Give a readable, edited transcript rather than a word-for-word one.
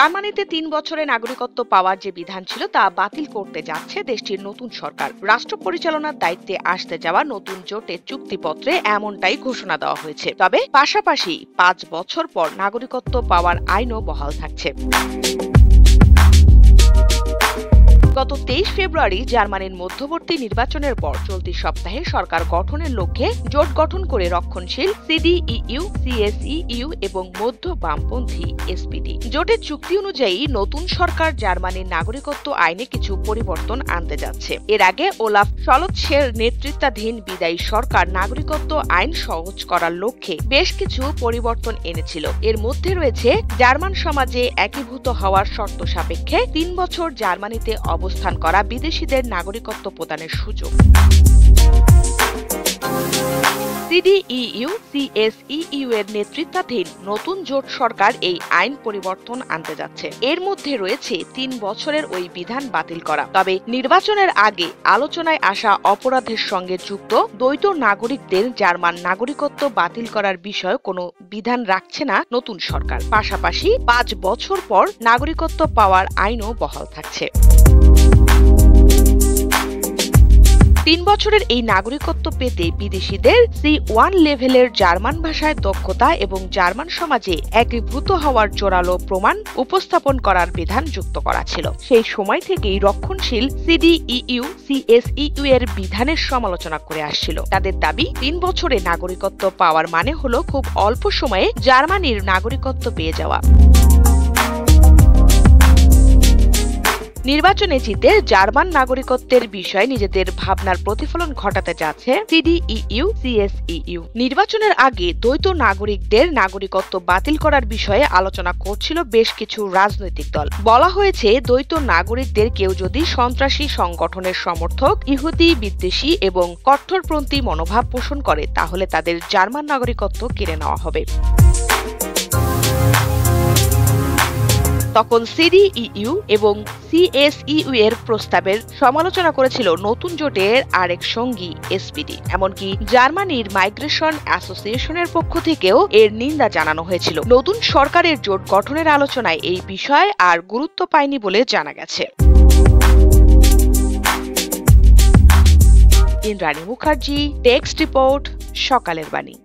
জার্মানিতে ৩ বছরে নাগরিকত্ব পাওয়ার যে বিধান ছিল তা বাতিল করতে যাচ্ছে দেশটির নতুন সরকার। রাষ্ট্র পরিচালনার দায়িত্বে আসতে যাওয়া নতুন জোটের চুক্তিপত্রে এমনটাই ঘোষণা দেওয়া হয়েছে। তবে পাশাপাশি ৫ বছর পর নাগরিকত্ব পাওয়ার আইনও বহাল থাকছে। গত ২৩ ফেব্রুয়ারি জার্মানির মধ্যবর্তী নির্বাচনের পর চলতি সপ্তাহে সরকার গঠনের লক্ষ্যে জোট গঠন করে রক্ষণশীল সিডিইইউ, সিএসইইউ এবং মধ্য বামপন্থী এসপিডি। জোটের চুক্তি অনুযায়ী নতুন সরকার জার্মানির নাগরিকত্ব আইনে কিছু পরিবর্তন আনতে যাচ্ছে। এর আগে ওলাফ শলৎসের নেতৃত্বাধীন বিদায়ী সরকার নাগরিকত্ব আইন সহজ করার লক্ষ্যে বেশ কিছু পরিবর্তন এনেছিল। এর মধ্যে রয়েছে জার্মান সমাজে একীভূত হওয়ার শর্ত সাপেক্ষে ৩ বছর জার্মানিতে অবস্থান করা বিদেশিদের নাগরিকত্ব প্রদানের সুযোগ। সিডিইইউ, সিএসইইউ এর নেতৃত্বাধীন নতুন জোট সরকার এই আইন পরিবর্তন আনতে যাচ্ছে। এর মধ্যে রয়েছে ৩ বছরের ওই বিধান বাতিল করা। তবে নির্বাচনের আগে আলোচনায় আসা অপরাধের সঙ্গে যুক্ত দ্বৈত নাগরিকদের জার্মান নাগরিকত্ব বাতিল করার বিষয়ে কোনো বিধান রাখছে না নতুন সরকার। পাশাপাশি ৫ বছর পর নাগরিকত্ব পাওয়ার আইনও বহাল থাকছে। ৩ বছরের এই নাগরিকত্ব পেতে বিদেশিদের C1 লেভেলের জার্মান ভাষায় দক্ষতা এবং জার্মান সমাজে একীভূত হওয়ার জোরালো প্রমাণ উপস্থাপন করার বিধান যুক্ত করা ছিল। সেই সময় থেকেই রক্ষণশীল সিডিইইউ, সিএসইইউ এর বিধানের সমালোচনা করে আসছিল। তাদের দাবি ৩ বছরে নাগরিকত্ব পাওয়ার মানে হলো খুব অল্প সময়ে জার্মানির নাগরিকত্ব পেয়ে যাওয়া। নির্বাচনে জিতে জার্মান নাগরিকত্বের বিষয়ে নিজেদের ভাবনার প্রতিফলন ঘটাতে যাচ্ছে সিডিইইউ, সিএসইইউ। নির্বাচনের আগে দ্বৈত নাগরিকদের নাগরিকত্ব বাতিল করার বিষয়ে আলোচনা করছিল বেশ কিছু রাজনৈতিক দল। বলা হয়েছে, দ্বৈত নাগরিকদের কেউ যদি সন্ত্রাসী সংগঠনের সমর্থক, ইহুদি বিদ্বেষী এবং কট্টরপন্থী মনোভাব পোষণ করে তাহলে তাদের জার্মান নাগরিকত্ব কেড়ে নেওয়া হবে। তখন সিডিইইউ এবং সিএসইইউ এর প্রস্তাবের সমালোচনা করেছিল নতুন জোটের আরেক সঙ্গী এসপিডি। এমনকি জার্মানির মাইগ্রেশন অ্যাসোসিয়েশনের পক্ষ থেকেও এর নিন্দা জানানো হয়েছিল। নতুন সরকারের জোট গঠনের আলোচনায় এই বিষয় আর গুরুত্ব পায়নি বলে জানা গেছে। ইন্দ্রাণী মুখার্জি, টেক্সট রিপোর্ট, সকালের বাণী।